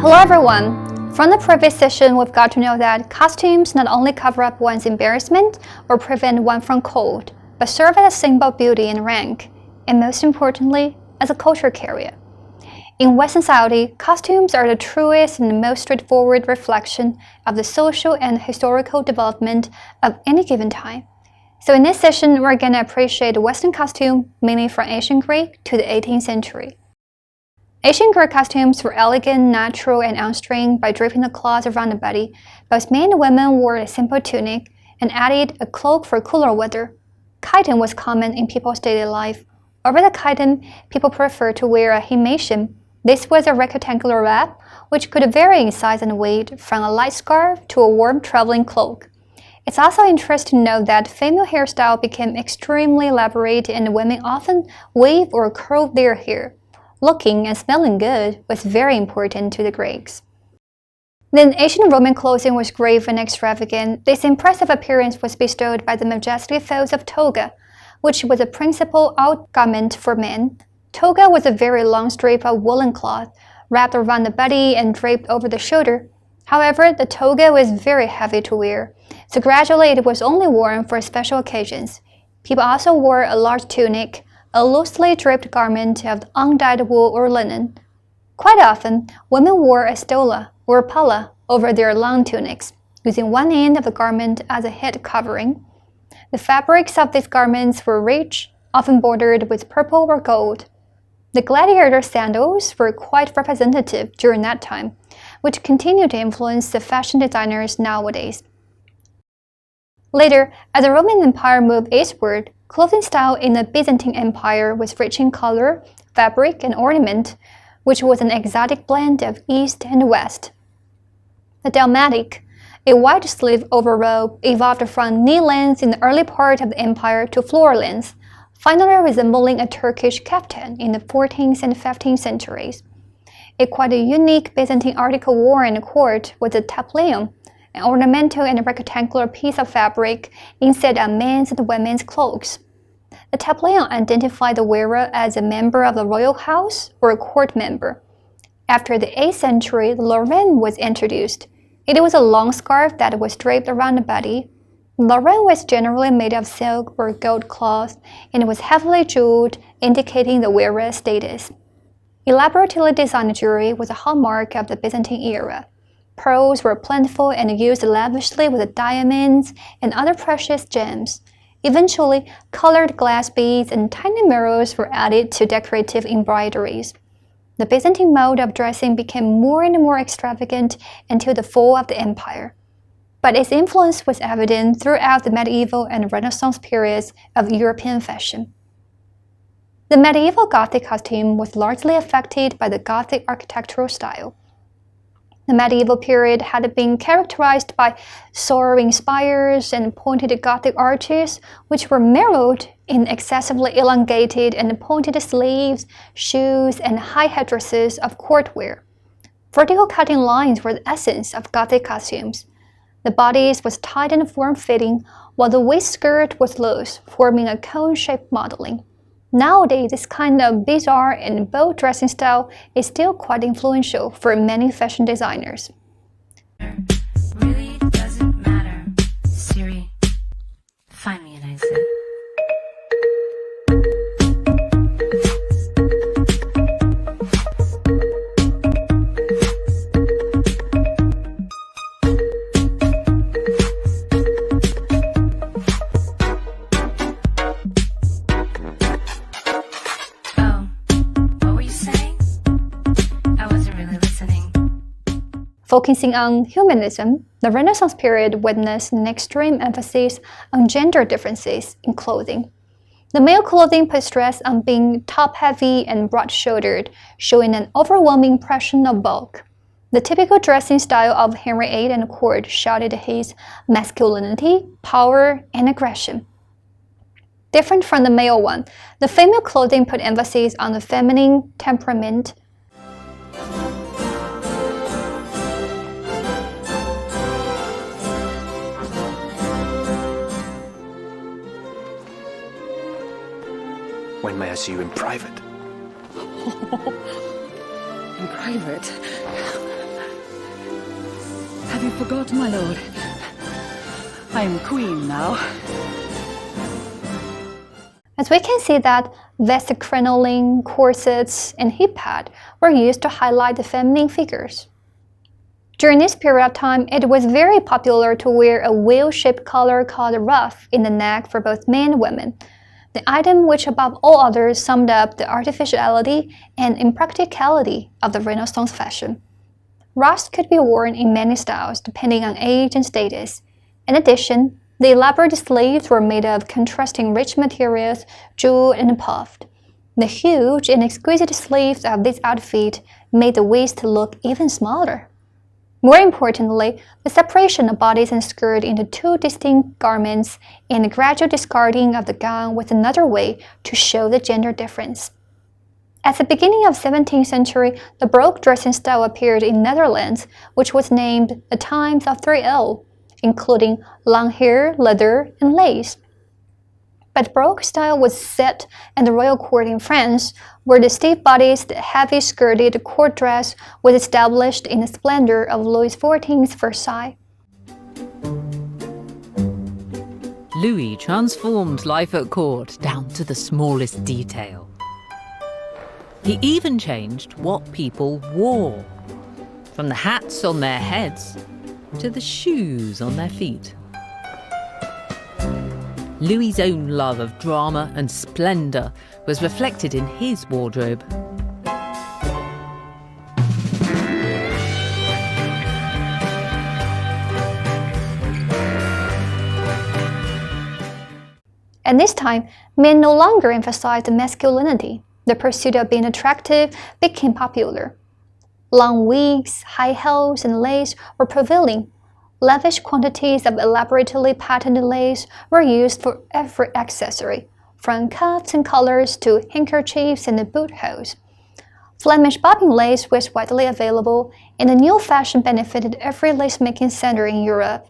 Hello everyone! From the previous session, we've got to know that costumes not only cover up one's embarrassment or prevent one from cold, but serve as a symbol of beauty and rank, and most importantly, as a culture carrier. In Western society, costumes are the truest and most straightforward reflection of the social and historical development of any given time. So in this session, we're going to appreciate Western costume, mainly from ancient Greek to the 18th century. Ancient Greek costumes were elegant, natural, and unstrained by draping the cloth around the body. Both men and women wore a simple tunic and added a cloak for cooler weather. Chiton was common in people's daily life. Over the chiton, people preferred to wear a himation. This was a rectangular wrap, which could vary in size and weight from a light scarf to a warm traveling cloak. It's also interesting to note that female hairstyle became extremely elaborate and women often weave or curl their hair. Looking and smelling good was very important to the Greeks. Then ancient Roman clothing was grave and extravagant. This impressive appearance was bestowed by the majestic folds of toga, which was a principal outgarment for men. Toga was a very long strip of woolen cloth, wrapped around the body and draped over the shoulder. However, the toga was very heavy to wear, so gradually it was only worn for special occasions. People also wore a large tunic, a loosely draped garment of undyed wool or linen. Quite often, women wore a stola or palla over their long tunics, using one end of the garment as a head covering. The fabrics of these garments were rich, often bordered with purple or gold. The gladiator sandals were quite representative during that time, which continue to influence the fashion designers nowadays. Later, as the Roman Empire moved eastward, clothing style in the Byzantine Empire was rich in color, fabric, and ornament, which was an exotic blend of East and West. The dalmatic, a wide-sleeved overrobe, evolved from knee length in the early part of the empire to floor length, finally resembling a Turkish kaftan in the 14th and 15th centuries. A quite unique Byzantine article worn in court was the taplion, an ornamental and rectangular piece of fabric instead of men's and women's cloaks. The taplion identified the wearer as a member of the royal house or a court member. After the 8th century, the lorgnon was introduced. It was a long scarf that was draped around the body. Lorgnon was generally made of silk or gold cloth and was heavily jeweled, indicating the wearer's status. Elaborately designed jewelry was a hallmark of the Byzantine era. Pearls were plentiful and used lavishly with diamonds and other precious gems. Eventually, colored glass beads and tiny mirrors were added to decorative embroideries. The Byzantine mode of dressing became more and more extravagant until the fall of the empire. But its influence was evident throughout the medieval and Renaissance periods of European fashion. The medieval Gothic costume was largely affected by the Gothic architectural style. The medieval period had been characterized by soaring spires and pointed Gothic arches, which were mirrored in excessively elongated and pointed sleeves, shoes, and high headdresses of court wear. Vertical cutting lines were the essence of Gothic costumes. The bodice was tight and form-fitting, while the waist skirt was loose, forming a cone-shaped modeling. Nowadays, this kind of bizarre and bold dressing style is still quite influential for many fashion designers. Really doesn't matter. Siri, find me an exit. Focusing on humanism, the Renaissance period witnessed an extreme emphasis on gender differences in clothing. The male clothing put stress on being top-heavy and broad-shouldered, showing an overwhelming impression of bulk. The typical dressing style of Henry VIII and court shouted his masculinity, power, and aggression. Different from the male one, the female clothing put emphasis on the feminine temperament. When may I see you in private? In private? Have you forgotten, my lord? I am queen now. As we can see that vested crinoline, corsets, and hip pad were used to highlight the feminine figures. During this period of time, it was very popular to wear a wheel-shaped collar called a ruff in the neck for both men and women, the item which above all others summed up the artificiality and impracticality of the Renaissance fashion. Ruffs could be worn in many styles depending on age and status. In addition, the elaborate sleeves were made of contrasting rich materials, jeweled and puffed. The huge and exquisite sleeves of this outfit made the waist look even smaller. More importantly, the separation of bodice and skirt into two distinct garments and the gradual discarding of the gown was another way to show the gender difference. At the beginning of the 17th century, the Baroque dressing style appeared in Netherlands, which was named the times of 3L, including long hair, leather, and lace. But Baroque style was set in the royal court in France, where the stiff-bodied, heavy-skirted court dress was established in the splendor of Louis XIV's Versailles. Louis transformed life at court down to the smallest detail. He even changed what people wore, from the hats on their heads to the shoes on their feet. Louis's own love of drama and splendour was reflected in his wardrobe. At this time, men no longer emphasized masculinity. The pursuit of being attractive became popular. Long wigs, high heels, and lace were prevailing. Lavish quantities of elaborately patterned lace were used for every accessory, from cuffs and collars to handkerchiefs and boot holes. Flemish bobbin lace was widely available, and the new fashion benefited every lace-making center in Europe.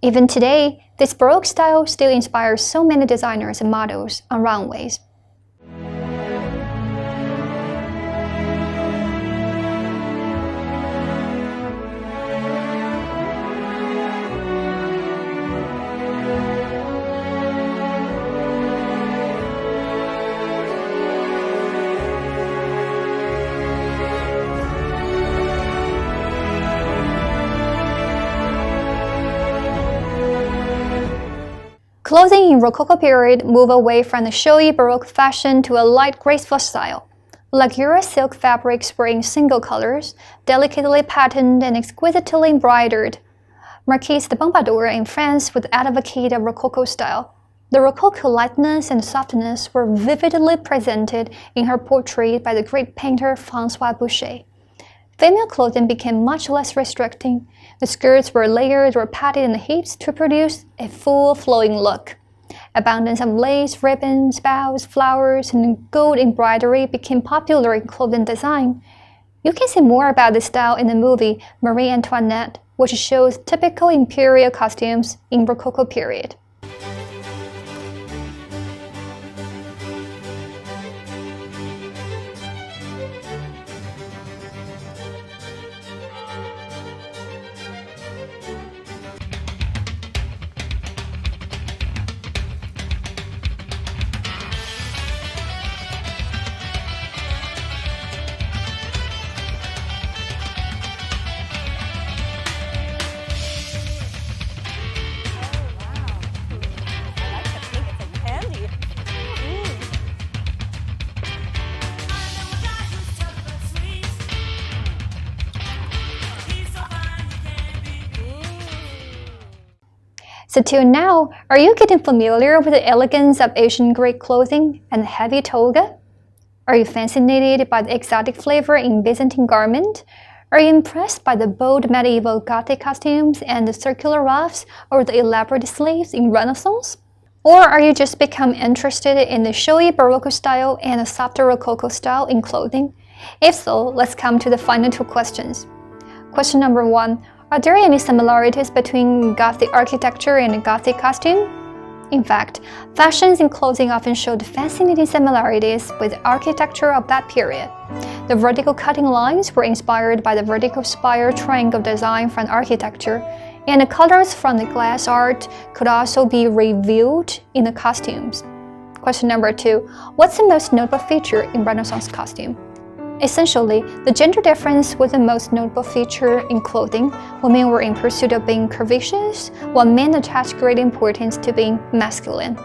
Even today, this Baroque style still inspires so many designers and models on runways. Clothing in Rococo period moved away from the showy Baroque fashion to a light, graceful style. Luxurious silk fabrics were in single colors, delicately patterned and exquisitely embroidered. Marquise de Pompadour in France would advocate a Rococo style. The Rococo lightness and softness were vividly presented in her portrait by the great painter François Boucher. Female clothing became much less restricting. The skirts were layered or padded in the hips to produce a full, flowing look. Abundance of lace, ribbons, bows, flowers, and gold embroidery became popular in clothing design. You can see more about this style in the movie Marie Antoinette, which shows typical imperial costumes in Rococo period. So till now, are you getting familiar with the elegance of Asian Greek clothing and heavy toga? Are you fascinated by the exotic flavor in Byzantine garment? Are you impressed by the bold medieval Gothic costumes and the circular ruffs or the elaborate sleeves in Renaissance? Or are you just become interested in the showy Baroque style and the softer Rococo style in clothing? If so, let's come to the final two questions. Question number 1. Are there any similarities between Gothic architecture and Gothic costume? In fact, fashions in clothing often showed fascinating similarities with the architecture of that period. The vertical cutting lines were inspired by the vertical spire triangle design from architecture, and the colors from the glass art could also be revealed in the costumes. Question number 2. What's the most notable feature in Renaissance costume? Essentially, the gender difference was the most notable feature in clothing. Women were in pursuit of being curvaceous, while men attached great importance to being masculine.